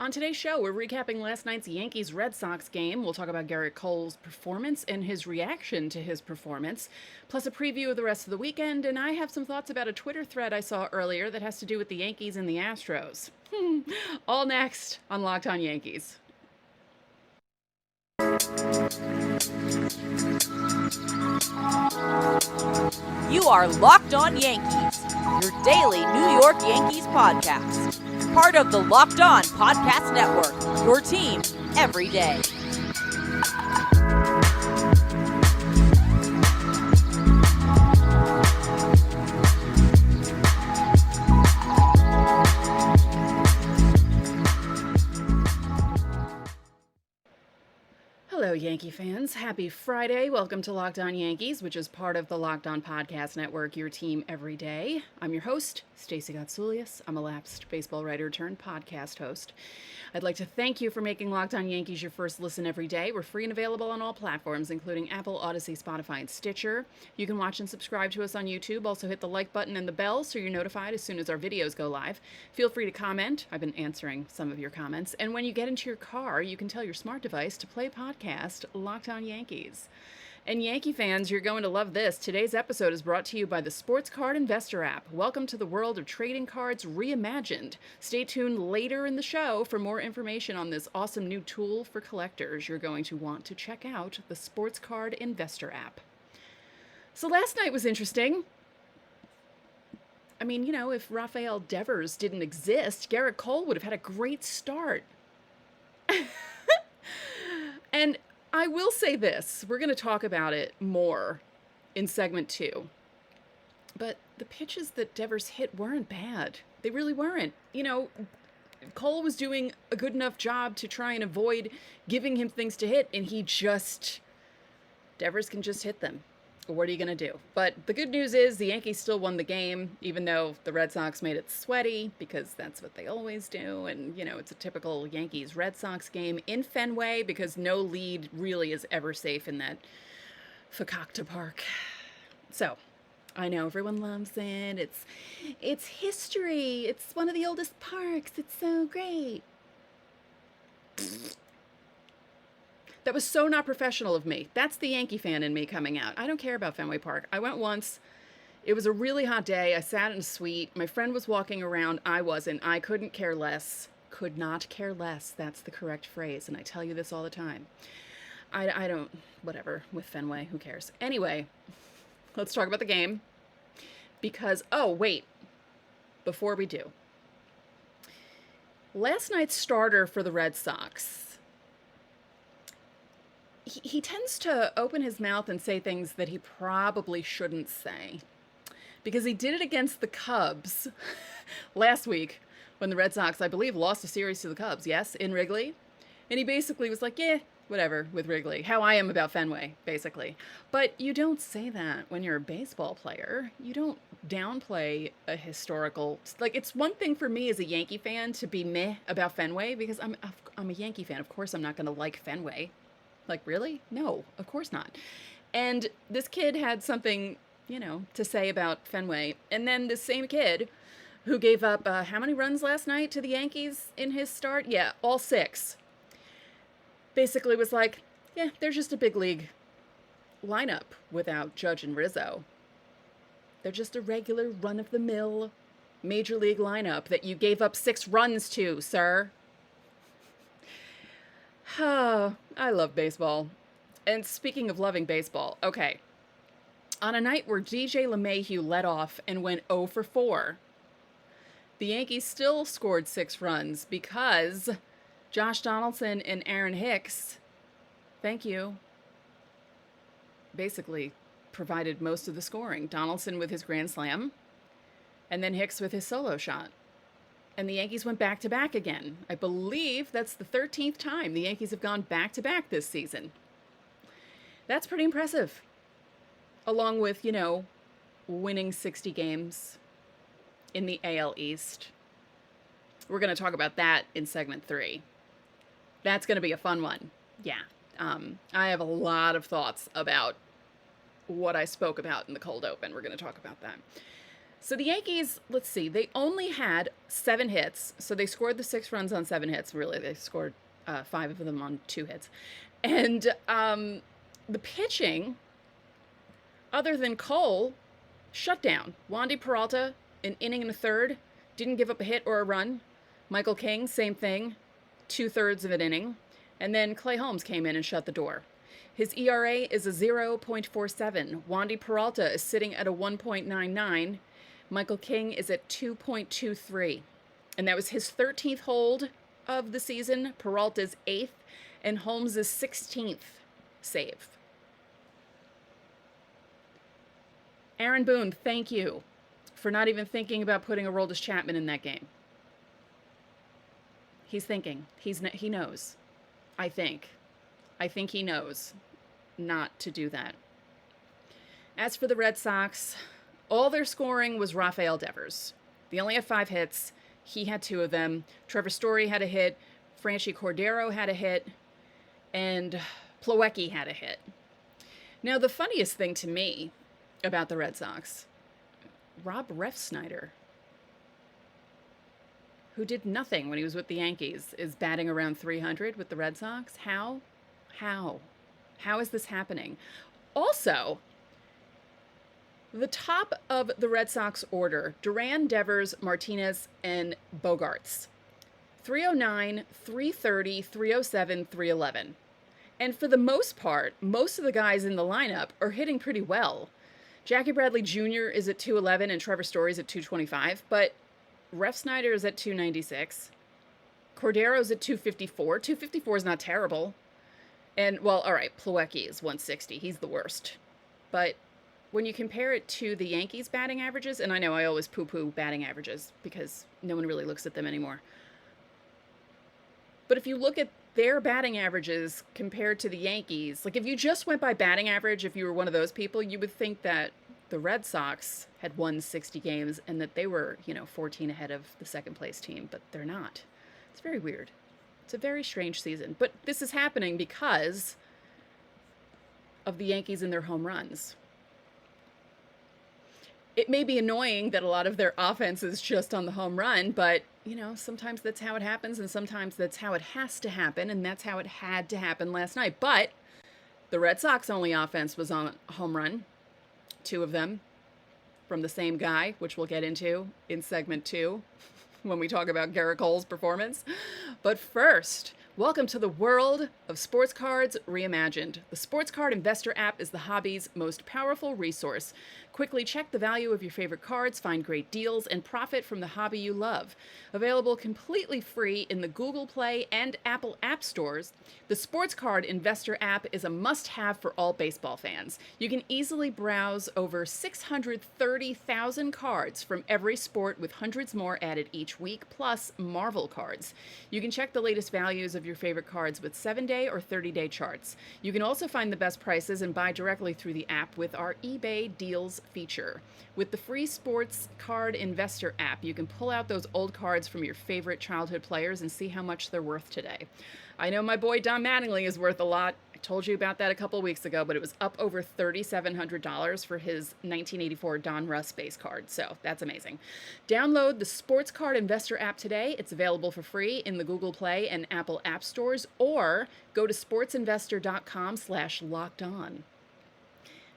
On today's show, we're recapping last night's Yankees-Red Sox game. We'll talk about Garrett Cole's performance and his reaction to his performance, plus a preview of the rest of the weekend, and I have some thoughts about a Twitter thread I saw earlier that has to do with the Yankees and the Astros. All next on Locked On Yankees. You are Locked On Yankees, your daily New York Yankees podcast. Part of the Locked On Podcast Network, your team every day. Hello, Yankee fans. Happy Friday. Welcome to Locked On Yankees, which is part of the Locked On Podcast Network, your team every day. I'm your host, Stacey Gotsoulias. I'm a lapsed baseball writer turned podcast host. I'd like to thank you for making Locked On Yankees your first listen every day. We're free and available on all platforms, including Apple, Odyssey, Spotify, and Stitcher. You can watch and subscribe to us on YouTube. Also hit the like button and the bell so you're notified as soon as our videos go live. Feel free to comment. I've been answering some of your comments. And when you get into your car, you can tell your smart device to play podcast Locked On Yankees. And Yankee fans, you're going to love this. Today's episode is brought to you by the Sports Card Investor app. Welcome to the world of trading cards reimagined. Stay tuned later in the show for more information on this awesome new tool for collectors. You're going to want to check out the Sports Card Investor app. So last night was interesting. I mean, you know, if Rafael Devers didn't exist, Garrett Cole would have had a great start. And I will say this, we're going to talk about it more in segment 2, but the pitches that Devers hit weren't bad. They really weren't. You know, Cole was doing a good enough job to try and avoid giving him things to hit, and Devers can just hit them. What are you going to do? But the good news is the Yankees still won the game, even though the Red Sox made it sweaty, because that's what they always do. And, you know, it's a typical Yankees-Red Sox game in Fenway, because no lead really is ever safe in that Fakakta Park. So, I know everyone loves it. It's history. It's one of the oldest parks. It's so great. That was so not professional of me. That's the Yankee fan in me coming out. I don't care about Fenway Park. I went once. It was a really hot day. I sat in a suite. My friend was walking around. I wasn't. I couldn't care less. Could not care less. That's the correct phrase. And I tell you this all the time. I don't, whatever, with Fenway. Who cares? Anyway, let's talk about the game. Because, oh, wait. Before we do. Last night's starter for the Red Sox, he tends to open his mouth and say things that he probably shouldn't say. Because he did it against the Cubs last week when the Red Sox, I believe, lost a series to the Cubs, yes, in Wrigley. And he basically was like, yeah, whatever, with Wrigley. How I am about Fenway, basically. But you don't say that when you're a baseball player. You don't downplay a historical... Like, it's one thing for me as a Yankee fan to be meh about Fenway, because I'm a Yankee fan. Of course I'm not going to like Fenway. Like, really? No, of course not. And this kid had something, you know, to say about Fenway. And then the same kid who gave up how many runs last night to the Yankees in his start? Yeah, all 6. Basically was like, yeah, they're just a big league lineup without Judge and Rizzo. They're just a regular run-of-the-mill major league lineup that you gave up 6 runs to, sir. Oh, I love baseball. And speaking of loving baseball, okay. On a night where DJ LeMahieu led off and went 0 for 4, the Yankees still scored 6 runs because Josh Donaldson and Aaron Hicks, thank you, basically provided most of the scoring. Donaldson with his grand slam, and then Hicks with his solo shot. And the Yankees went back-to-back again. I believe that's the 13th time the Yankees have gone back-to-back this season. That's pretty impressive. Along with, you know, winning 60 games in the AL East. We're going to talk about that in segment 3. That's going to be a fun one. Yeah. I have a lot of thoughts about what I spoke about in the cold open. We're going to talk about that. So the Yankees, let's see, they only had 7 hits. So they scored the 6 runs on 7 hits. Really, they scored 5 of them on 2 hits. And the pitching, other than Cole, shut down. Wandy Peralta, an inning and a third, didn't give up a hit or a run. Michael King, same thing, 2/3 of an inning. And then Clay Holmes came in and shut the door. His ERA is a 0.47. Wandy Peralta is sitting at a 1.99. Michael King is at 2.23. And that was his 13th hold of the season. Peralta's 8th and Holmes' 16th save. Aaron Boone, thank you for not even thinking about putting Aroldis Chapman in that game. He's thinking. He knows. I think he knows not to do that. As for the Red Sox, all their scoring was Rafael Devers. They only had 5 hits. He had 2 of them. Trevor Story had a hit. Franchy Cordero had a hit. And Plawecki had a hit. Now, the funniest thing to me about the Red Sox, Rob Refsnyder, who did nothing when he was with the Yankees, is batting around 300 with the Red Sox. How? How is this happening? Also, the top of the Red Sox order, Duran, Devers, Martinez, and Bogarts. 309, 330, 307, 311. And for the most part, most of the guys in the lineup are hitting pretty well. Jackie Bradley Jr. is at 211 and Trevor Story's at 225, but Refsnyder is at 296. Cordero's at 254. 254 is not terrible. And, well, all right, Plawecki is 160. He's the worst. But when you compare it to the Yankees' batting averages, and I know I always poo-poo batting averages because no one really looks at them anymore. But if you look at their batting averages compared to the Yankees, like if you just went by batting average, if you were one of those people, you would think that the Red Sox had won 60 games and that they were, 14 ahead of the second place team, but they're not. It's very weird. It's a very strange season. But this is happening because of the Yankees and their home runs. It may be annoying that a lot of their offense is just on the home run, but, sometimes that's how it happens, and sometimes that's how it has to happen, and that's how it had to happen last night. But the Red Sox only offense was on a home run, 2 of them from the same guy, which we'll get into in segment 2 when we talk about Gerrit Cole's performance. But first, welcome to the world of sports cards reimagined. The Sports Card Investor app is the hobby's most powerful resource. Quickly check the value of your favorite cards, find great deals, and profit from the hobby you love. Available completely free in the Google Play and Apple App Stores, the Sports Card Investor app is a must-have for all baseball fans. You can easily browse over 630,000 cards from every sport with hundreds more added each week, plus Marvel cards. You can check the latest values of your favorite cards with 7-day or 30-day charts. You can also find the best prices and buy directly through the app with our eBay deals feature. With the free Sports Card Investor app, you can pull out those old cards from your favorite childhood players and see how much they're worth today. I know my boy Don Mattingly is worth a lot. I told you about that a couple weeks ago, but it was up over $3,700 for his 1984 Don Russ base card, so that's amazing. Download the Sports Card Investor app today. It's available for free in the Google Play and Apple App Stores, or go to sportsinvestor.com/lockedon.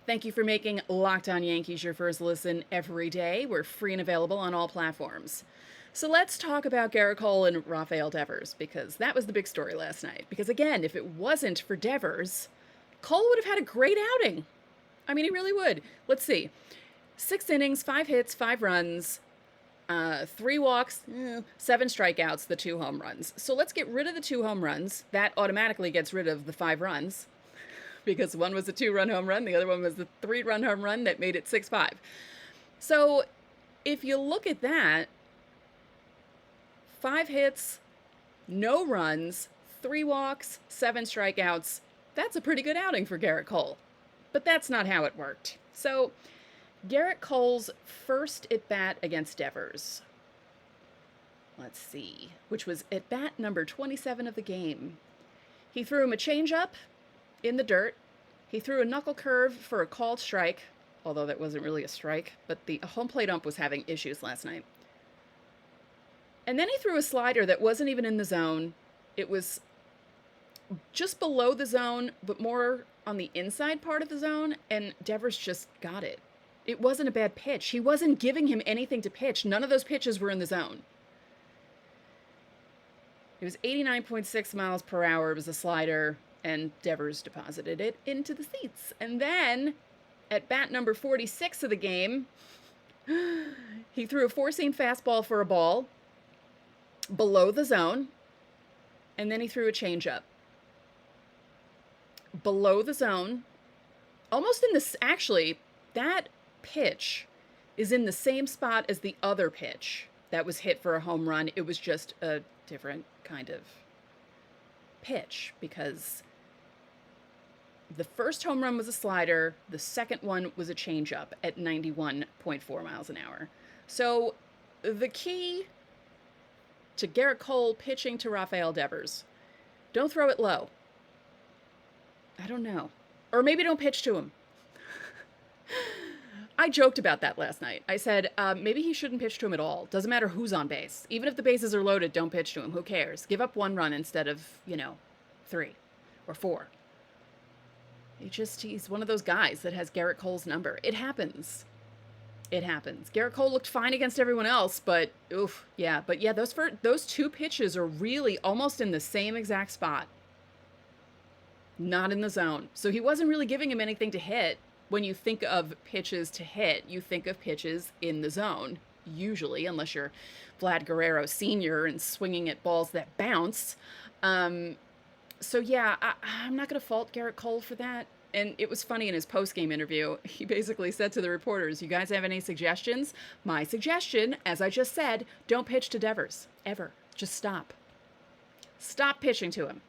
Thank you for making Locked On Yankees your first listen every day. We're free and available on all platforms. So let's talk about Gerrit Cole and Rafael Devers, because that was the big story last night. Because again, if it wasn't for Devers, Cole would have had a great outing. I mean, he really would. Let's see. 6 innings, 5 hits, 5 runs, 3 walks, 7 strikeouts, the 2 home runs. So let's get rid of the 2 home runs. That automatically gets rid of the 5 runs, because one was a 2-run home run, the other one was the 3-run home run that made it 6-5. So if you look at that, 5 hits, no runs, 3 walks, 7 strikeouts, that's a pretty good outing for Gerrit Cole. But that's not how it worked. So Gerrit Cole's first at-bat against Devers, let's see, which was at-bat number 27 of the game. He threw him a changeup in the dirt. He threw a knuckle curve for a called strike. although that wasn't really a strike, but the home plate ump was having issues last night. And then he threw a slider that wasn't even in the zone. It was just below the zone, but more on the inside part of the zone, and Devers just got it. It wasn't a bad pitch. He wasn't giving him anything to pitch. None of those pitches were in the zone. It was 89.6 miles per hour. It was a slider, and Devers deposited it into the seats. And then, at bat number 46 of the game, he threw a four-seam fastball for a ball below the zone, and then he threw a changeup below the zone, almost in this, actually, that pitch is in the same spot as the other pitch that was hit for a home run. It was just a different kind of pitch, because the first home run was a slider, the second one was a changeup at 91.4 miles an hour. So the key to Garrett Cole pitching to Rafael Devers, don't throw it low. I don't know. Or maybe don't pitch to him. I joked about that last night. I said, maybe he shouldn't pitch to him at all. Doesn't matter who's on base. Even if the bases are loaded, don't pitch to him. Who cares? Give up one run instead of, 3 or 4. He's one of those guys that has Garrett Cole's number. It happens. It happens. Garrett Cole looked fine against everyone else, but oof, yeah. But yeah, those two pitches are really almost in the same exact spot. Not in the zone. So he wasn't really giving him anything to hit. When you think of pitches to hit, you think of pitches in the zone, usually, unless you're Vlad Guerrero Sr. and swinging at balls that bounce. So yeah, I'm not going to fault Garrett Cole for that. And it was funny in his post-game interview, he basically said to the reporters, you guys have any suggestions? My suggestion, as I just said, don't pitch to Devers, ever. Just stop. Stop pitching to him.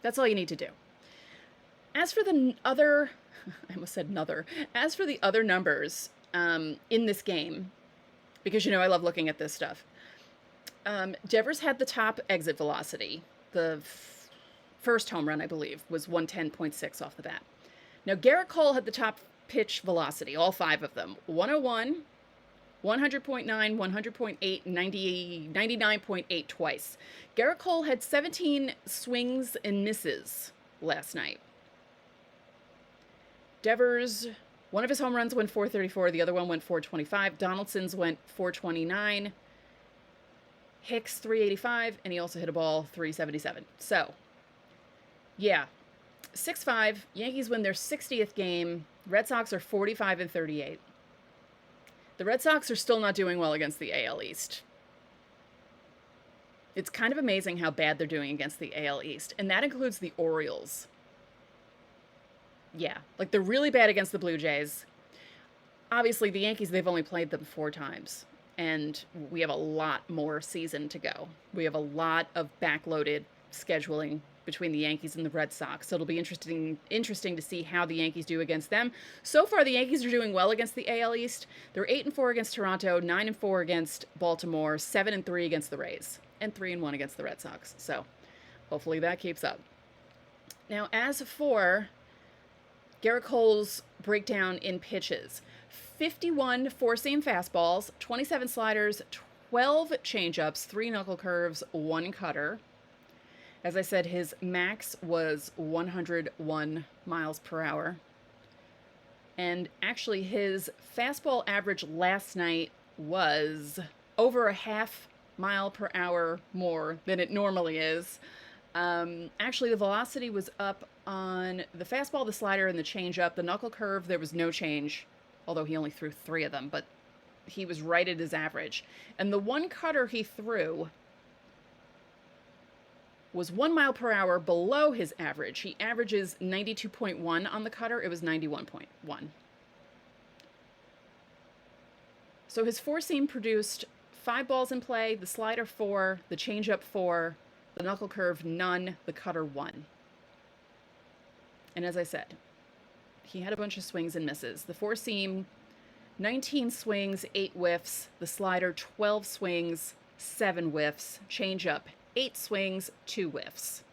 That's all you need to do. As for the other, I almost said another. As for the other numbers in this game, because I love looking at this stuff, Devers had the top exit velocity. The first home run, I believe, was 110.6 off the bat. Now, Garrett Cole had the top pitch velocity, all 5 of them. 101, 100.9, 100.8, 99.8 twice. Garrett Cole had 17 swings and misses last night. Devers, one of his home runs went 434, the other one went 425. Donaldson's went 429. Hicks 385, and he also hit a ball 377. So, yeah, 6-5. Yankees win their 60th game. Red Sox are 45-38. The Red Sox are still not doing well against the AL East. It's kind of amazing how bad they're doing against the AL East, and that includes the Orioles. Yeah, like they're really bad against the Blue Jays. Obviously, the Yankees, they've only played them 4 times, and we have a lot more season to go. We have a lot of backloaded scheduling between the Yankees and the Red Sox, so it'll be interesting to see how the Yankees do against them. So far, the Yankees are doing well against the AL East. They're 8-4 against Toronto, 9-4 against Baltimore, 7-3 against the Rays, and 3-1 against the Red Sox. So hopefully that keeps up. Now, as for Garrett Cole's breakdown in pitches, 51 four-seam fastballs, 27 sliders, 12 changeups, 3 knuckle curves, 1 cutter. As I said, his max was 101 miles per hour. And actually, his fastball average last night was over a half mile per hour more than it normally is. Actually, the velocity was up on the fastball, the slider, and the changeup. The knuckle curve, there was no change, although he only threw 3 of them, but he was right at his average. And the 1 cutter he threw was 1 mile per hour below his average. He averages 92.1 on the cutter. It was 91.1. So his four-seam produced 5 balls in play, the slider 4, the changeup 4, the knuckle curve none, the cutter 1. And as I said, he had a bunch of swings and misses. The four-seam, 19 swings, 8 whiffs. The slider, 12 swings, 7 whiffs. Changeup, 8 swings, 2 whiffs.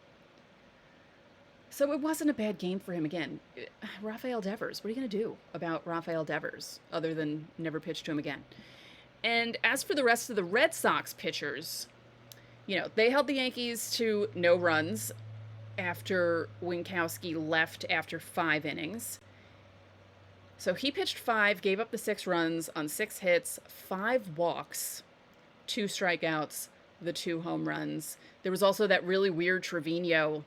So it wasn't a bad game for him again. Rafael Devers, what are you going to do about Rafael Devers other than never pitch to him again? And as for the rest of the Red Sox pitchers, they held the Yankees to no runs after Winkowski left after 5 innings. So he pitched 5, gave up the 6 runs on 6 hits, 5 walks, 2 strikeouts, the 2 home runs. There was also that really weird Trevino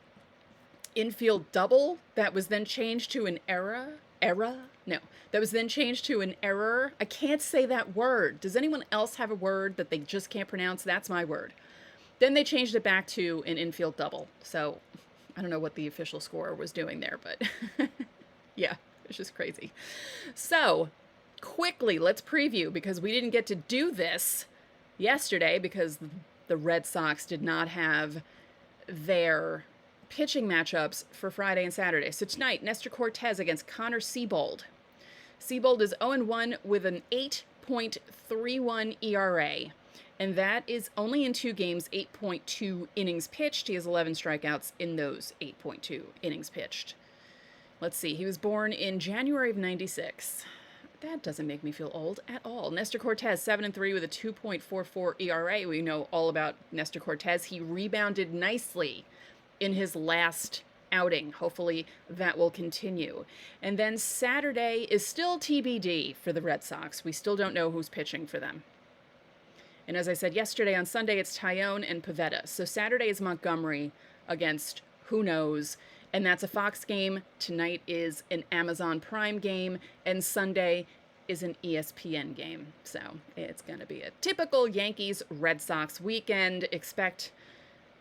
infield double that was then changed to an error. That was then changed to an error. I can't say that word. Does anyone else have a word that they just can't pronounce? That's my word. Then they changed it back to an infield double. So I don't know what the official scorer was doing there, but yeah, it's just crazy. So quickly, let's preview, because we didn't get to do this yesterday because the Red Sox did not have their pitching matchups for Friday and Saturday. So tonight, Nestor Cortes against Connor Seabold. Seabold is 0-1 with an 8.31 ERA. And that is only in 2 games, 8.2 innings pitched. He has 11 strikeouts in those 8.2 innings pitched. Let's see. He was born in January of 96. That doesn't make me feel old at all. Nestor Cortes, 7-3 with a 2.44 ERA. We know all about Nestor Cortes. He rebounded nicely in his last outing. Hopefully that will continue. And then Saturday is still TBD for the Red Sox. We still don't know who's pitching for them. And as I said yesterday, on Sunday it's Tyone and Pivetta. So Saturday is Montgomery against who knows. And that's a Fox game. Tonight is an Amazon Prime game. And Sunday is an ESPN game. So it's going to be a typical Yankees-Red Sox weekend. Expect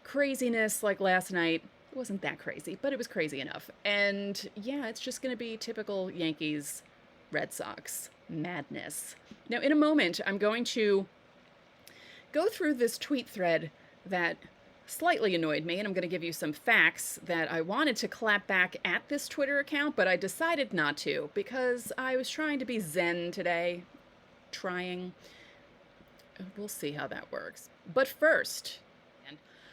craziness like last night. It wasn't that crazy, but it was crazy enough. And yeah, it's just going to be typical Yankees-Red Sox madness. Now, in a moment, I'm going to go through this tweet thread that slightly annoyed me, and I'm going to give you some facts that I wanted to clap back at this Twitter account, but I decided not to because I was trying to be zen today. We'll see how that works. But first,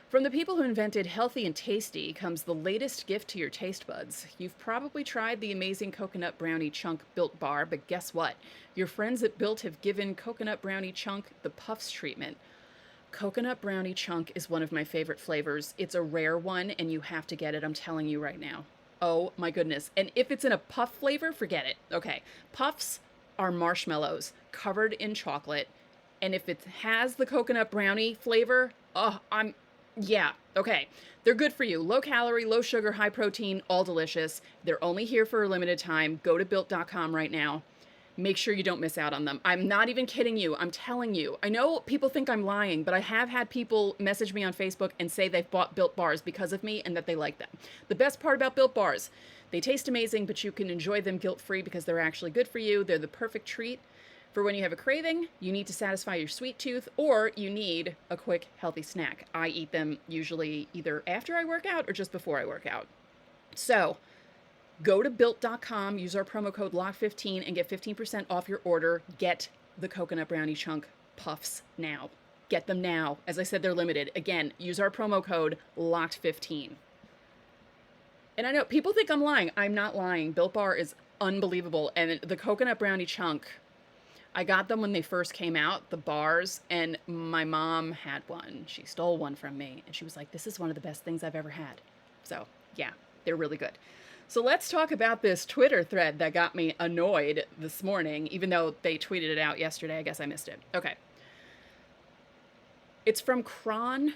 from the people who invented Healthy and Tasty comes the latest gift to your taste buds. You've probably tried the amazing Coconut Brownie Chunk Built Bar, but guess what? Your friends at Built have given Coconut Brownie Chunk the Puffs treatment. Coconut Brownie Chunk is one of my favorite flavors. It's a rare one, and you have to get it. I'm telling you right now. Oh my goodness. And if it's in a puff flavor, forget it. Okay. Puffs are marshmallows covered in chocolate. And if it has the coconut brownie flavor, yeah, okay. They're good for you. Low calorie, low sugar, high protein, all delicious. They're only here for a limited time. Go to Built.com right now. Make sure you don't miss out on them. I'm not even kidding you. I'm telling you. I know people think I'm lying, but I have had people message me on Facebook and say they've bought Built bars because of me and that they like them. The best part about Built bars, they taste amazing, but you can enjoy them guilt-free because they're actually good for you. They're the perfect treat for when you have a craving, you need to satisfy your sweet tooth, or you need a quick, healthy snack. I eat them usually either after I work out or just before I work out. So go to Built.com, use our promo code LOCK15 and get 15% off your order. Get the Coconut Brownie Chunk Puffs now. Get them now. As I said, they're limited. Again, use our promo code LOCKed15. And I know people think I'm lying. I'm not lying. Built Bar is unbelievable. And the Coconut Brownie Chunk, I got them when they first came out, the bars, and my mom had one. She stole one from me, and she was like, this is one of the best things I've ever had. So, yeah, they're really good. So let's talk about this Twitter thread that got me annoyed this morning, even though they tweeted it out yesterday. I guess I missed it. Okay. It's from Cron,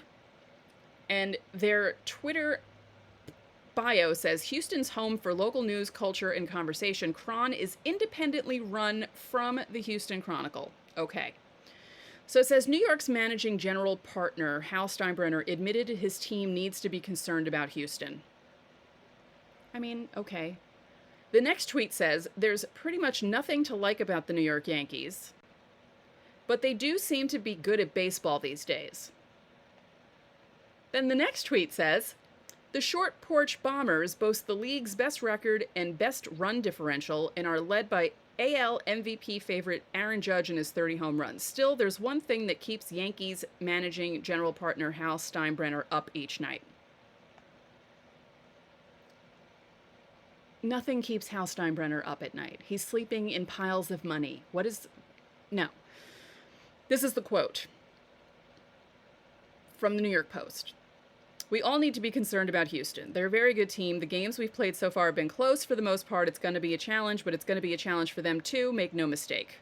and their Twitter bio says, Houston's home for local news, culture, and conversation. Cron is independently run from the Houston Chronicle. Okay. So it says, New York's managing general partner, Hal Steinbrenner, admitted his team needs to be concerned about Houston. I mean, okay. The next tweet says, there's pretty much nothing to like about the New York Yankees, but they do seem to be good at baseball these days. Then the next tweet says, the Short Porch Bombers boast the league's best record and best run differential and are led by AL MVP favorite Aaron Judge and his 30 home runs. Still, there's one thing that keeps Yankees managing general partner Hal Steinbrenner up each night. Nothing keeps Hal Steinbrenner up at night. He's sleeping in piles of money. No. This is the quote from the New York Post. We all need to be concerned about Houston. They're a very good team. The games we've played so far have been close for the most part. It's going to be a challenge, but it's going to be a challenge for them too. Make no mistake.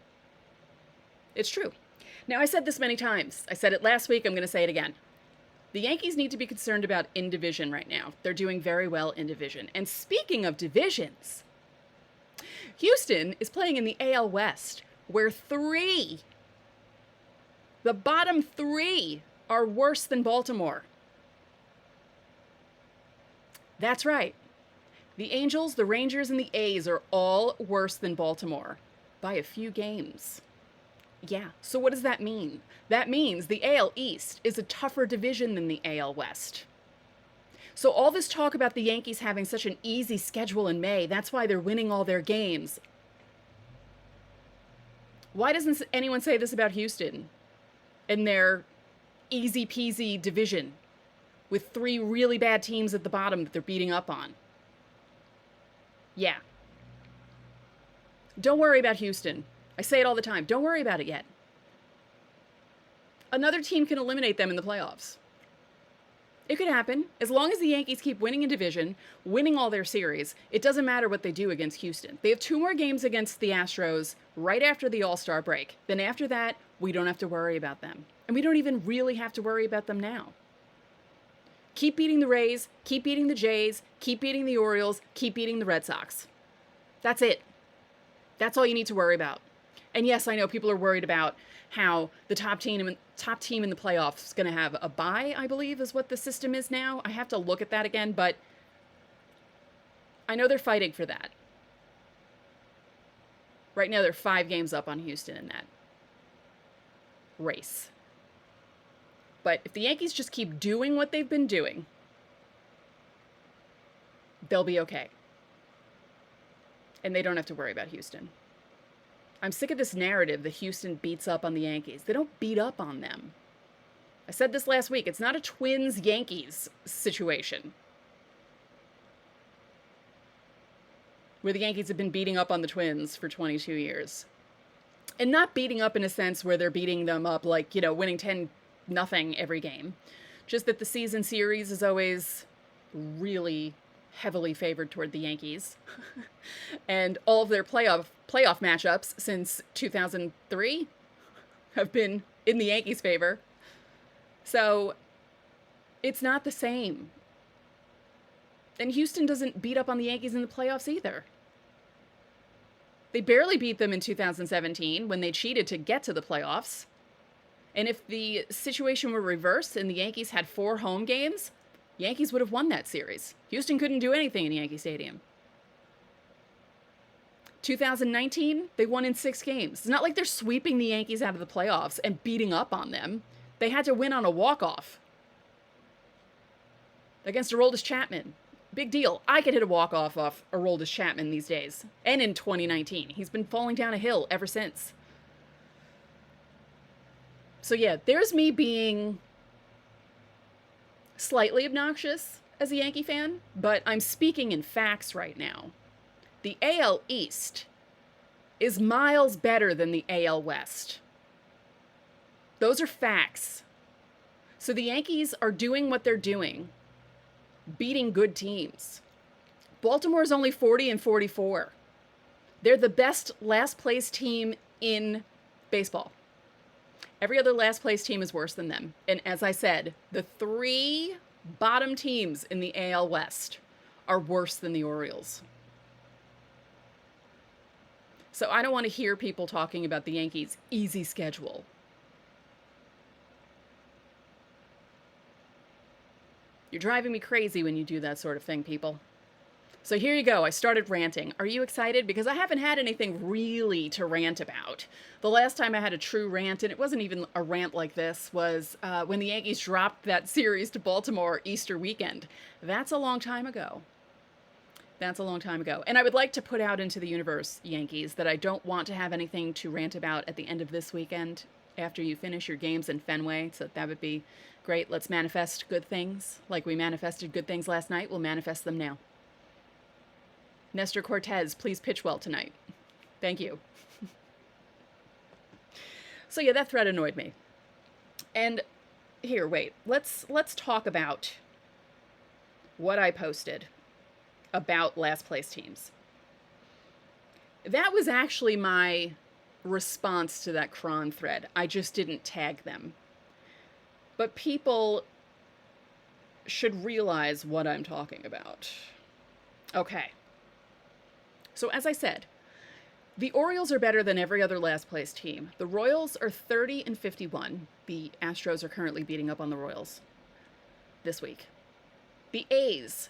It's true. Now, I said this many times. I said it last week. I'm going to say it again. The Yankees need to be concerned about in division right now. They're doing very well in division. And speaking of divisions, Houston is playing in the AL West, where the bottom three are worse than Baltimore. That's right. The Angels, the Rangers, and the A's are all worse than Baltimore by a few games. Yeah, so what does that mean? That means the AL East is a tougher division than the AL West. So all this talk about the Yankees having such an easy schedule in May, that's why they're winning all their games. Why doesn't anyone say this about Houston and their easy peasy division with 3 really bad teams at the bottom that they're beating up on? Yeah. Don't worry about Houston. I say it all the time. Don't worry about it yet. Another team can eliminate them in the playoffs. It could happen. As long as the Yankees keep winning in division, winning all their series, it doesn't matter what they do against Houston. They have 2 more games against the Astros right after the All-Star break. Then after that, we don't have to worry about them. And we don't even really have to worry about them now. Keep beating the Rays, keep beating the Jays, keep beating the Orioles, keep beating the Red Sox. That's it. That's all you need to worry about. And yes, I know people are worried about how the top team in the playoffs is going to have a bye, I believe is what the system is now. I have to look at that again, but I know they're fighting for that. Right now, they're 5 games up on Houston in that race. But if the Yankees just keep doing what they've been doing, they'll be okay. And they don't have to worry about Houston. I'm sick of this narrative that Houston beats up on the Yankees. They don't beat up on them. I said this last week. It's not a Twins-Yankees situation where the Yankees have been beating up on the Twins for 22 years. And not beating up in a sense where they're beating them up like, winning 10-0 every game. Just that the season series is always really heavily favored toward the Yankees. And all of their playoff matchups since 2003 have been in the Yankees' favor. So it's not the same. And Houston doesn't beat up on the Yankees in the playoffs either. They barely beat them in 2017 when they cheated to get to the playoffs. And if the situation were reversed and the Yankees had 4 home games, Yankees would have won that series. Houston couldn't do anything in Yankee Stadium. 2019, they won in 6 games. It's not like they're sweeping the Yankees out of the playoffs and beating up on them. They had to win on a walk-off against Aroldis Chapman. Big deal. I could hit a walk-off off Aroldis Chapman these days. And in 2019. He's been falling down a hill ever since. So yeah, there's me being slightly obnoxious as a Yankee fan, but I'm speaking in facts right now. The AL East is miles better than the AL West. Those are facts. So the Yankees are doing what they're doing, beating good teams. Baltimore's only 40-44. They're the best last place team in baseball. Every other last place team is worse than them. And as I said, the 3 bottom teams in the AL West are worse than the Orioles. So I don't want to hear people talking about the Yankees' easy schedule. You're driving me crazy when you do that sort of thing, people. So here you go. I started ranting. Are you excited? Because I haven't had anything really to rant about. The last time I had a true rant, and it wasn't even a rant like this, was when the Yankees dropped that series to Baltimore Easter weekend. That's a long time ago. That's a long time ago. And I would like to put out into the universe, Yankees, that I don't want to have anything to rant about at the end of this weekend after you finish your games in Fenway. So that would be great. Let's manifest good things. Like we manifested good things last night, we'll manifest them now. Nestor Cortez, please pitch well tonight. Thank you. So yeah, that thread annoyed me. And here, wait, let's talk about what I posted about last place teams. That was actually my response to that cron thread. I just didn't tag them. But people should realize what I'm talking about. Okay. So as I said, the Orioles are better than every other last place team. The Royals are 30-51. The Astros are currently beating up on the Royals this week. The A's,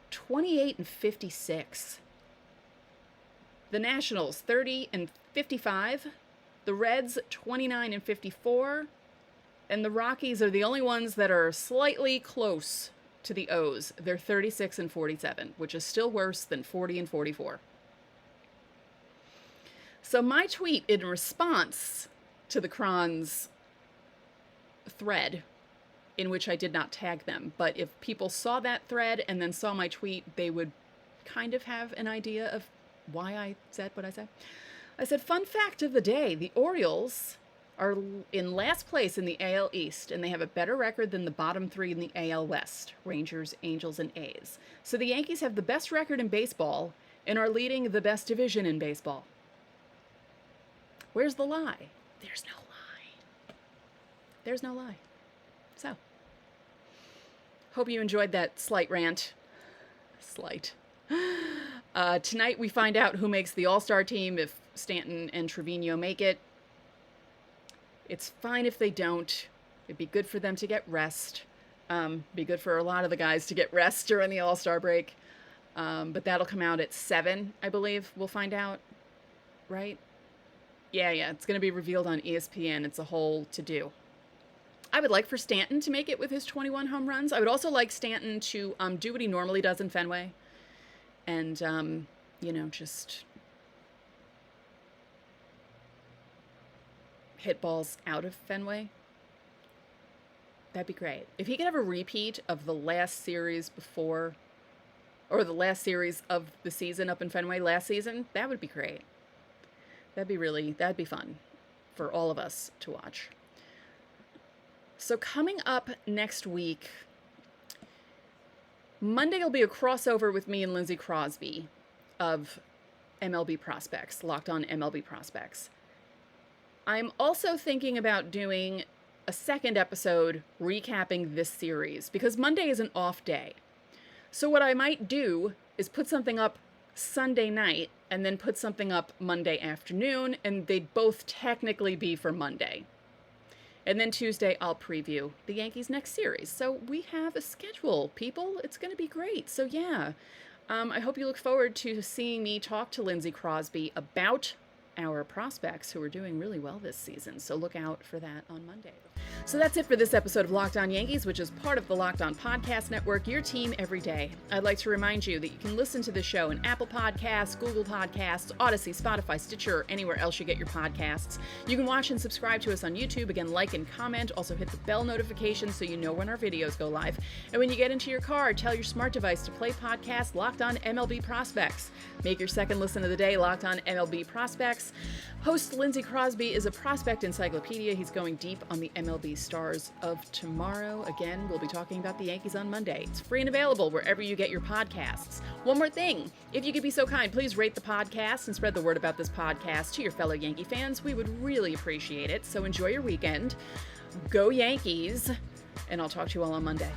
28-56. The Nationals, 30-55. The Reds, 29-54. And the Rockies are the only ones that are slightly close to the O's. They're 36-47, which is still worse than 40-44. So my tweet in response to the Cron's thread, in which I did not tag them, but if people saw that thread and then saw my tweet, they would kind of have an idea of why I said what I said. I said, fun fact of the day, the Orioles are in last place in the AL East, and they have a better record than the bottom three in the AL West, Rangers, Angels, and A's. So the Yankees have the best record in baseball and are leading the best division in baseball. Where's the lie? There's no lie. There's no lie. So, hope you enjoyed that slight rant. Slight. Tonight we find out who makes the All-Star team, if Stanton and Trevino make it. It's fine if they don't. It'd be good for them to get rest. Be good for a lot of the guys to get rest during the All-Star break. But that'll come out at 7, I believe. We'll find out. Right? Yeah, it's going to be revealed on ESPN. It's a whole to-do. I would like for Stanton to make it with his 21 home runs. I would also like Stanton to do what he normally does in Fenway. And, just hit balls out of Fenway. That'd be great. If he could have a repeat of the last series before, or the last series of the season up in Fenway last season, that would be great. That'd be fun for all of us to watch. So coming up next week, Monday will be a crossover with me and Lindsay Crosby of MLB Prospects, Locked On MLB Prospects. I'm also thinking about doing a second episode recapping this series because Monday is an off day. So what I might do is put something up Sunday night and then put something up Monday afternoon, and they'd both technically be for Monday. And then Tuesday, I'll preview the Yankees' next series. So we have a schedule, people. It's going to be great. So yeah, I hope you look forward to seeing me talk to Lindsay Crosby about our prospects who are doing really well this season. So look out for that on Monday. So that's it for this episode of Locked On Yankees, which is part of the Locked On Podcast Network, your team every day. I'd like to remind you that you can listen to the show in Apple Podcasts, Google Podcasts, Odyssey, Spotify, Stitcher, or anywhere else you get your podcasts. You can watch and subscribe to us on YouTube. Again, like and comment. Also hit the bell notification so you know when our videos go live. And when you get into your car, tell your smart device to play podcast Locked On MLB Prospects. Make your second listen of the day Locked On MLB Prospects. Host Lindsay Crosby is a prospect encyclopedia. He's going deep on the MLB stars of tomorrow. Again, we'll be talking about the Yankees on Monday. It's free and available wherever you get your podcasts. One more thing, if you could be so kind, please rate the podcast and spread the word about this podcast to your fellow Yankee fans. We would really appreciate it. So enjoy your weekend. Go Yankees, and I'll talk to you all on Monday.